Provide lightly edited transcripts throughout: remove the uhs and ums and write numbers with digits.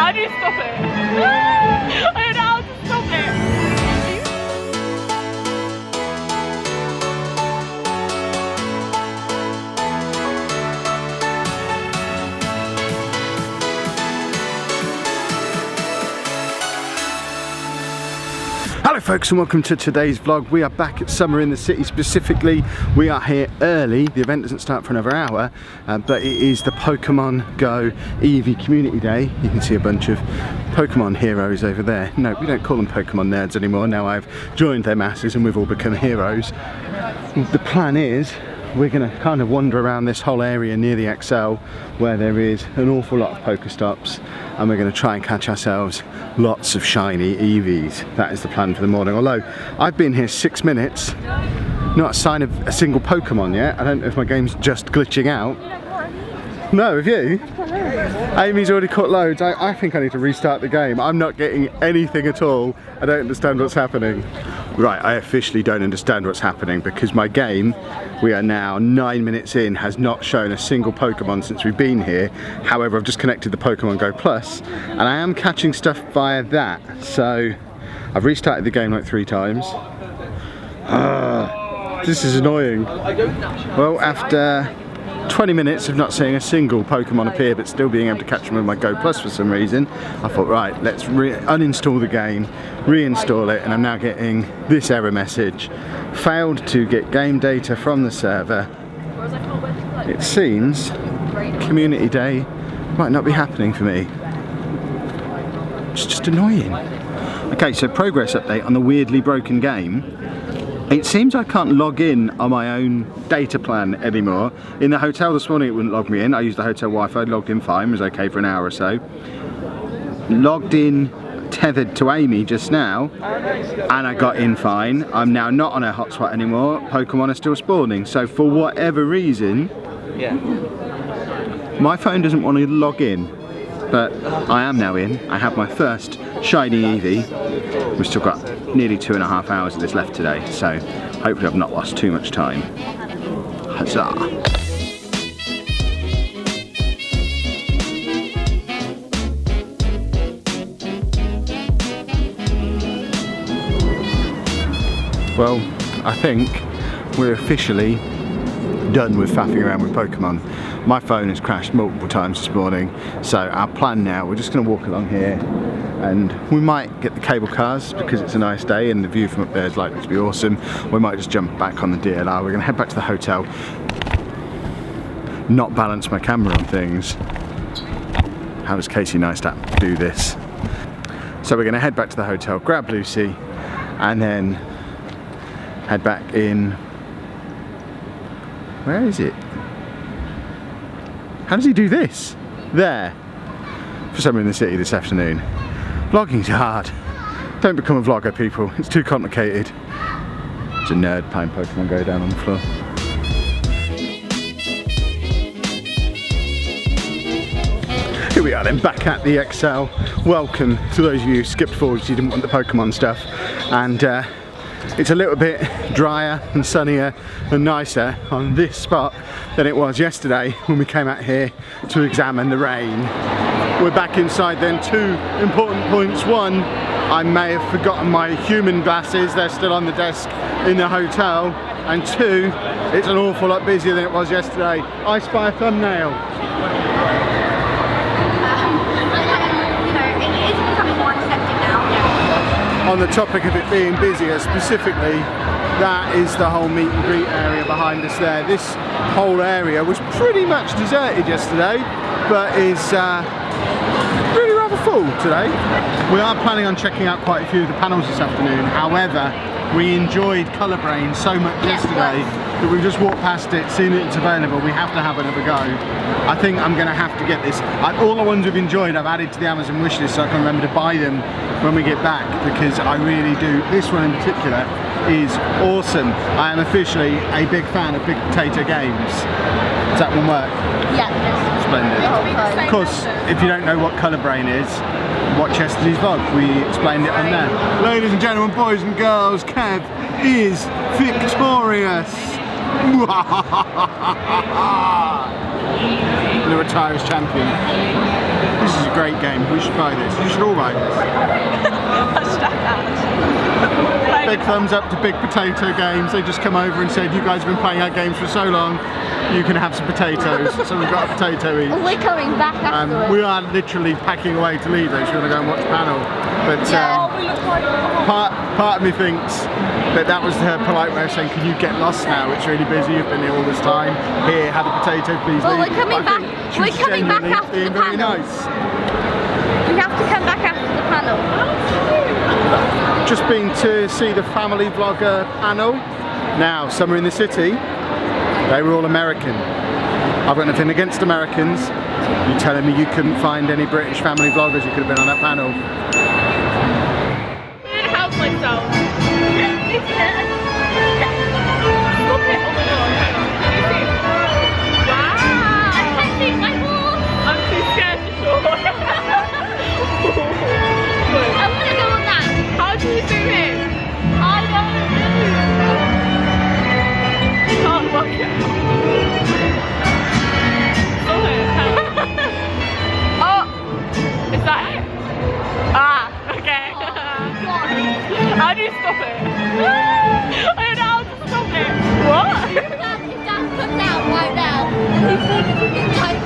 How do you stop it? I don't know how to stop it. Hello folks and welcome to today's vlog. We are back at Summer in the City. Specifically, we are here early. The event doesn't start for another hour, but it is the Pokemon GO Eevee Community Day. You can see a bunch of Pokemon heroes over there. No, we don't call them Pokemon nerds anymore. Now I've joined their masses and we've all become heroes. The plan is we're going to kind of wander around this whole area near the XL where there is an awful lot of Pokestops, and we're going to try and catch ourselves lots of shiny Eevees. That is the plan for the morning. Although I've been here 6 minutes, not a sign of a single Pokemon yet. I don't know if my game's just glitching out. No, have you? Amy's already caught loads. I think I need to restart the game. I'm not getting anything at all. I don't understand what's happening. Right, I officially don't understand what's happening because my game, we are now 9 minutes in, has not shown a single Pokemon since we've been here. However, I've just connected the Pokemon Go Plus and I am catching stuff via that. So I've restarted the game like 3 times. This is annoying. Well, after 20 minutes of not seeing a single Pokemon appear but still being able to catch them with my Go Plus for some reason, I thought, right, let's uninstall the game, reinstall it, and I'm now getting this error message. Failed to get game data from the server. It seems Community Day might not be happening for me. It's just annoying. Okay, so progress update on the weirdly broken game. It seems I can't log in on my own data plan anymore. In the hotel this morning it wouldn't log me in. I used the hotel Wi-Fi, logged in fine, was okay for an hour or so. Logged in tethered to Amy just now and I got in fine. I'm now not on a hotspot anymore. Pokemon are still spawning. So for whatever reason, my phone doesn't want to log in. But I am now in. I have my first shiny Eevee. We've still got nearly 2.5 hours of this left today, so hopefully I've not lost too much time. Huzzah! Well, I think we're officially done with faffing around with Pokemon. My phone has crashed multiple times this morning, so our plan now, we're just going to walk along here and we might get the cable cars because it's a nice day and the view from up there is likely to be awesome. We might just jump back on the DLR. We're going to head back to the hotel, not balance my camera on things. How does Casey Neistat do this? So we're going to head back to the hotel, grab Lucy and then head back in. Where is it? How does he do this? There. For Summer in the City this afternoon. Vlogging's hard. Don't become a vlogger, people. It's too complicated. It's a nerd playing Pokemon Go down on the floor. Here we are then, back at the XL. Welcome to those of you who skipped forward because you didn't want the Pokemon stuff. And it's a little bit drier and sunnier and nicer on this spot than it was yesterday when we came out here to examine the rain. We're back inside then. 2 important points. 1, I may have forgotten my human glasses, they're still on the desk in the hotel. And 2, it's an awful lot busier than it was yesterday. I spy a thumbnail. On the topic of it being busier, specifically, that is the whole meet and greet area behind us there. This whole area was pretty much deserted yesterday, but is really rather full today. We are planning on checking out quite a few of the panels this afternoon. However, we enjoyed Colour Brain so much yesterday that we've just walked past it, seen that it's available. We have to have another go. I think I'm going to have to get this. All the ones we've enjoyed I've added to the Amazon wishlist so I can remember to buy them when we get back, because I really do. This one in particular is awesome. I am officially a big fan of Big Potato Games. Does that one work? Yeah. Splendid. Of course, if you don't know what Colour Brain is, watch yesterday's vlog. We explained it on there. Ladies and gentlemen, boys and girls, Kev is victorious. The retires champion. This is a great game. We should buy this. You should all buy this. Big thumbs up to Big Potato Games. They just come over and said, you guys have been playing our games for so long, you can have some potatoes. So we've got a potato each. We're coming back afterwards. We are literally packing away to leave though, so we're going to go and watch the panel. But part of me thinks that was her polite way of saying, can you get lost now? It's really busy, you've been here all this time. Here, have a potato, please leave. We're coming back. We're coming back after the panel. Very nice. We have to come back after the panel. Just been to see the family vlogger panel. Now, Summer in the City, they were all American. I've got nothing against Americans. You're telling me you couldn't find any British family vloggers who could have been on that panel? I'm gonna help myself. I'm too scared to show. I want to go on that. How do you zoom in? I don't Can't work it out. Oh, is that it? Ah, okay. How do you stop it? I don't know how to stop it. What? If that comes out right now, he's going to get like...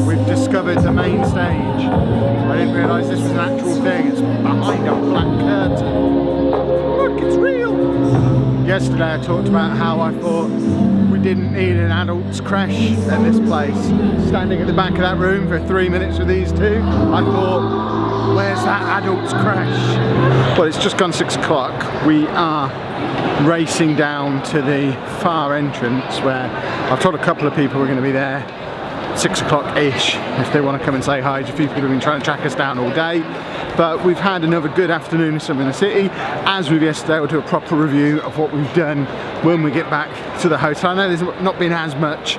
We've discovered the main stage. I didn't realise this was an actual thing. It's behind a black curtain. Look, it's real! Yesterday I talked about how I thought we didn't need an adult's creche at this place. Standing at the back of that room for 3 minutes with these two, I thought, where's that adult's creche? Well, it's just gone 6 o'clock. We are racing down to the far entrance where I've told a couple of people we're going to be there 6 o'clock-ish if they want to come and say hi. A few people have been trying to track us down all day. But we've had another good afternoon of Summer in the City. As with yesterday, we'll do a proper review of what we've done when we get back to the hotel. I know there's not been as much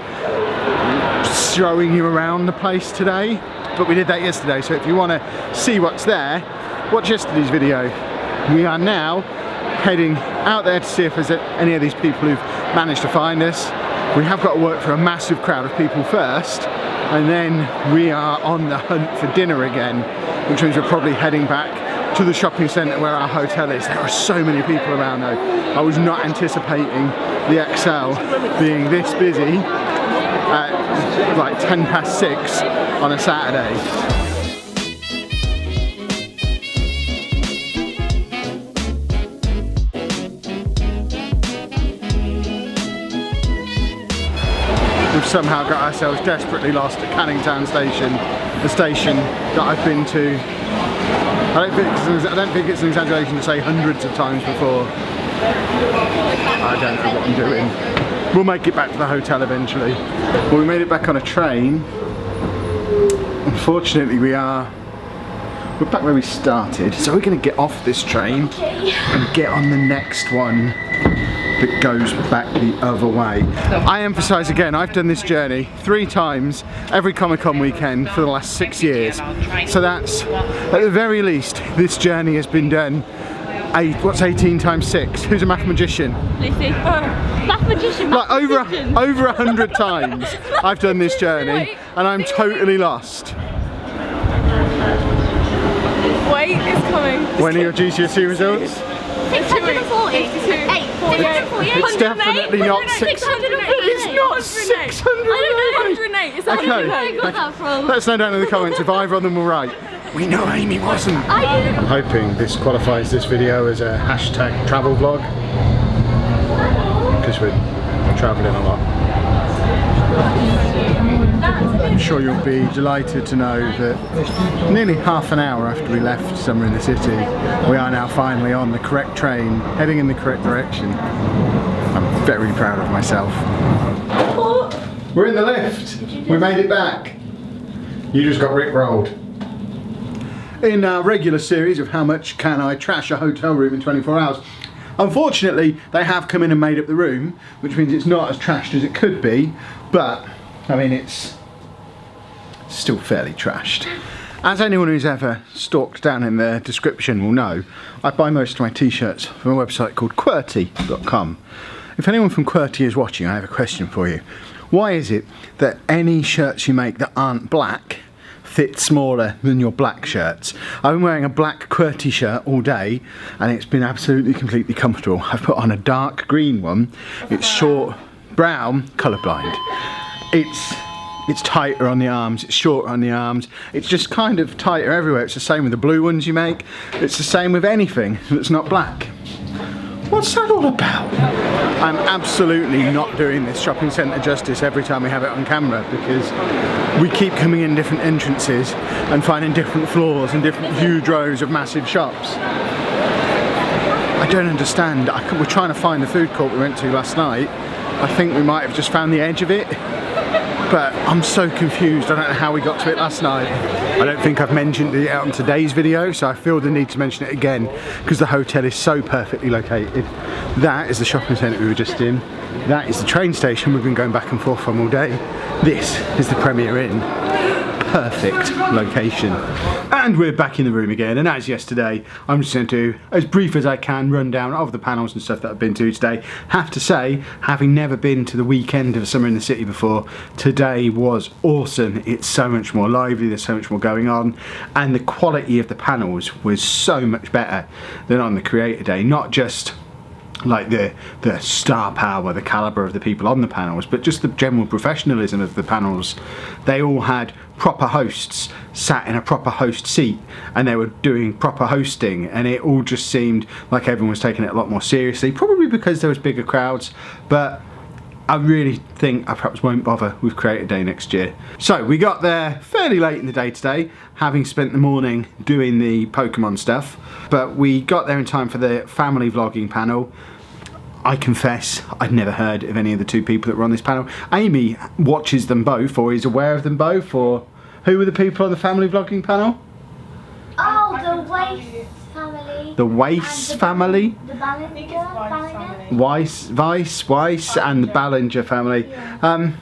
showing you around the place today, but we did that yesterday. So if you want to see what's there, watch yesterday's video. We are now heading out there to see if there's any of these people who've managed to find us. We have got to work for a massive crowd of people first, and then we are on the hunt for dinner again, which means we're probably heading back to the shopping centre where our hotel is. There are so many people around though. I was not anticipating the XL being this busy at like 6:10 on a Saturday. We've somehow got ourselves desperately lost at Canning Town Station, the station that I've been to, I don't think it's an exaggeration to say hundreds of times before. I don't know what I'm doing. We'll make it back to the hotel eventually. Well, we made it back on a train. Unfortunately we're back where we started, so we're going to get off this train and get on the next one that goes back the other way. I emphasise again, I've done this journey 3 times every Comic-Con weekend for the last 6 years. So that's, at the very least, this journey has been done, what's 18 times 6? Who's a math magician? Lucy. Math magician, like over 100 times I've done this journey and I'm totally lost. Wait, it's coming. When are your GCSE results? 640. It's definitely not 600. It's not 608. It's 108. Where I got that from. Let us know down in the comments if either of them were right. We know Amy wasn't. I'm hoping this qualifies this video as a hashtag travel vlog, because we're travelling a lot. I'm sure you'll be delighted to know that nearly half an hour after we left Summer in the City, we are now finally on the correct train, heading in the correct direction. I'm very proud of myself. We're in the lift. We made it back. You just got rickrolled. In our regular series of how much can I trash a hotel room in 24 hours, unfortunately they have come in and made up the room, which means it's not as trashed as it could be, but I mean it's still fairly trashed. As anyone who's ever stalked down in the description will know, I buy most of my t-shirts from a website called QWERTY.com. If anyone from QWERTY is watching, I have a question for you. Why is it that any shirts you make that aren't black fit smaller than your black shirts? I've been wearing a black QWERTY shirt all day and it's been absolutely completely comfortable. I've put on a dark green one. It's short, brown, colourblind. It's tighter on the arms, it's shorter on the arms, it's just kind of tighter everywhere. It's the same with the blue ones you make, it's the same with anything that's not black. What's that all about? I'm absolutely not doing this shopping centre justice every time we have it on camera because we keep coming in different entrances and finding different floors and different huge rows of massive shops. I don't understand. We're trying to find the food court we went to last night. I think we might have just found the edge of it. But I'm so confused, I don't know how we got to it last night. I don't think I've mentioned it on today's video, so I feel the need to mention it again because the hotel is so perfectly located. That is the shopping centre we were just in. That is the train station we've been going back and forth from all day. This is the Premier Inn. Perfect location. And we're back in the room again, and as yesterday, I'm just going to do, as brief as I can, rundown of the panels and stuff that I've been to today. Have to say, having never been to the weekend of Summer in the City before, today was awesome. It's so much more lively, there's so much more going on, and the quality of the panels was so much better than on the Creator Day. Not just like the star power, the calibre of the people on the panels, but just the general professionalism of the panels. They all had proper hosts sat in a proper host seat and they were doing proper hosting, and it all just seemed like everyone was taking it a lot more seriously, probably because there was bigger crowds. But I really think I perhaps won't bother with Creator Day next year. So we got there fairly late in the day today, having spent the morning doing the Pokemon stuff, but we got there in time for the family vlogging panel. I confess, I'd never heard of any of the two people that were on this panel. Amy watches them both, or is aware of them both, or who were the people on the family vlogging panel? Oh, the Weiss family. The Weiss family? The Ballinger? Weiss and the Ballinger family. Yeah.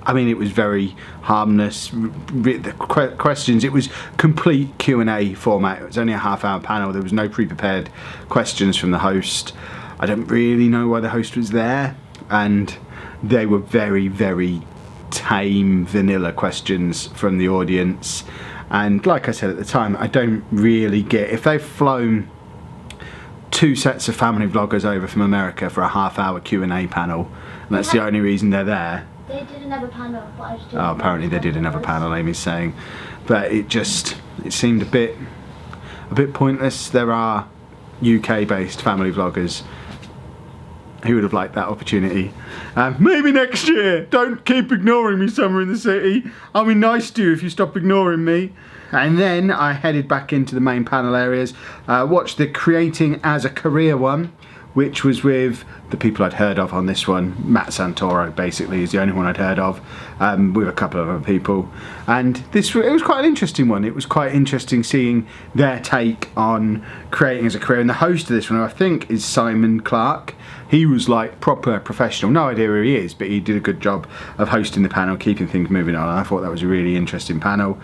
I mean, it was very harmless. The questions, it was complete Q&A format. It was only a half-hour panel. There was no pre-prepared questions from the host. I don't really know why the host was there, and they were very, very tame, vanilla questions from the audience. And like I said at the time, I don't really get, if they've flown 2 sets of family vloggers over from America for a half-hour Q&A panel, and that's the only reason they're there. They did another panel, but I just didn't. Oh, apparently they did another panel, Amy's saying, but it seemed a bit pointless. There are UK-based family vloggers who would have liked that opportunity. Maybe next year. Don't keep ignoring me, Summer in the City. I'll be nice to you if you stop ignoring me. And then I headed back into the main panel areas, watched the Creating as a Career one, which was with the people I'd heard of on this one. Matt Santoro basically is the only one I'd heard of, with a couple of other people. And it was quite an interesting one. It was quite interesting seeing their take on creating as a career. And the host of this one, I think, is Simon Clark. He was like proper professional. No idea who he is, but he did a good job of hosting the panel, keeping things moving on. I thought that was a really interesting panel.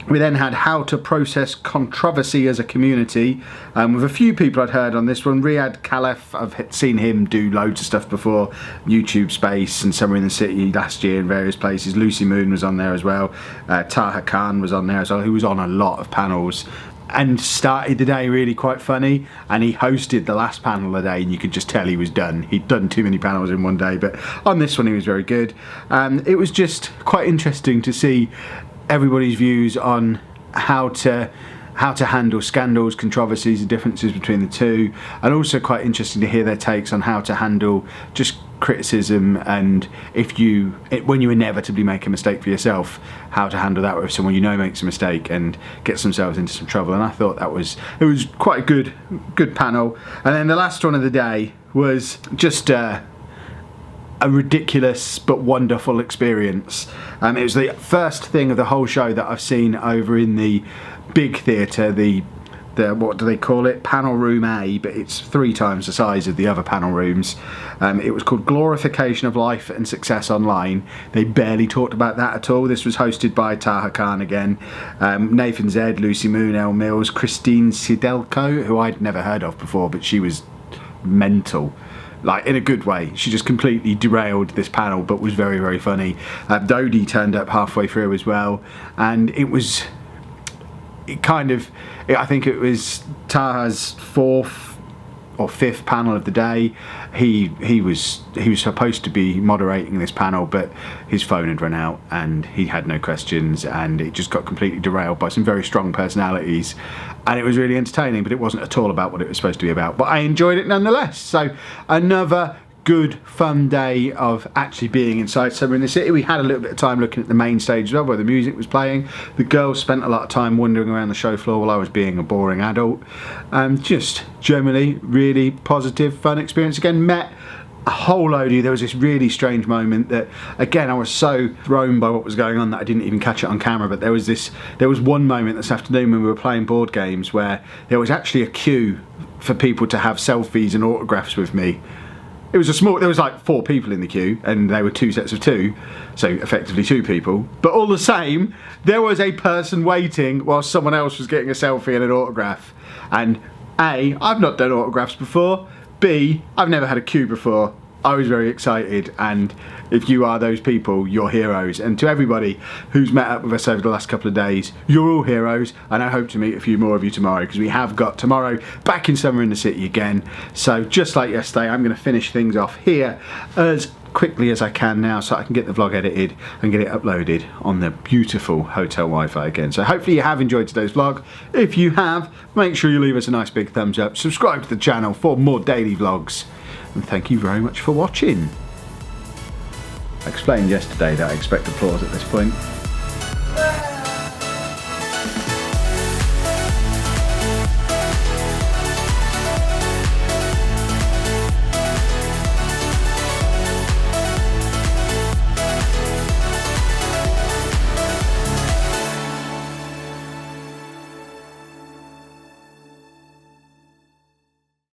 We then had how to process controversy as a community, with a few people I'd heard on this one. Riyadh Khalaf, I've seen him do loads of stuff before, YouTube Space and Summer in the City last year in various places. Lucy Moon was on there as well. Taha Khan was on there as well, who was on a lot of panels and started the day really quite funny, and he hosted the last panel of the day and you could just tell he was done. He'd done too many panels in one day, but on this one he was very good. It was just quite interesting to see everybody's views on how to handle scandals, controversies, the differences between the two, and also quite interesting to hear their takes on how to handle just criticism, and when you inevitably make a mistake for yourself, how to handle that with someone you know makes a mistake and gets themselves into some trouble. And I thought it was quite a good panel. And then the last one of the day was just a ridiculous but wonderful experience. It was the first thing of the whole show that I've seen over in the big theatre, the what do they call it, panel room A, but it's 3 times the size of the other panel rooms. It was called Glorification of Life and Success Online. They barely talked about that at all. This was hosted by Taha Khan again, Nathan Zed, Lucy Moon, Elle Mills, Christine Sydelko, who I'd never heard of before, but she was mental. Like, in a good way. She just completely derailed this panel, but was very, very funny. Dodie turned up halfway through as well, and I think it was Taha's 4th or 5th panel of the day. He was supposed to be moderating this panel, but his phone had run out and he had no questions, and it just got completely derailed by some very strong personalities, and it was really entertaining, but it wasn't at all about what it was supposed to be about. But I enjoyed it nonetheless. So another good fun day of actually being inside Summer in the City. We had a little bit of time looking at the main stage as well, where the music was playing. The girls spent a lot of time wandering around the show floor while I was being a boring adult. Just generally really positive, fun experience. Again, met a whole load of you. There was this really strange moment that, again, I was so thrown by what was going on that I didn't even catch it on camera, but there was one moment this afternoon when we were playing board games where there was actually a queue for people to have selfies and autographs with me. It was there was like 4 people in the queue, and they were 2 sets of 2, so effectively 2 people. But all the same, there was a person waiting while someone else was getting a selfie and an autograph. And A, I've not done autographs before. B, I've never had a queue before. I was very excited, and if you are those people, you're heroes. And to everybody who's met up with us over the last couple of days, you're all heroes, and I hope to meet a few more of you tomorrow, because we have got tomorrow back in Summer in the City again. So just like yesterday, I'm going to finish things off here as quickly as I can now, so I can get the vlog edited and get it uploaded on the beautiful hotel Wi-Fi again. So hopefully you have enjoyed today's vlog. If you have, make sure you leave us a nice big thumbs up, subscribe to the channel for more daily vlogs, and thank you very much for watching. I explained yesterday that I expect applause at this point.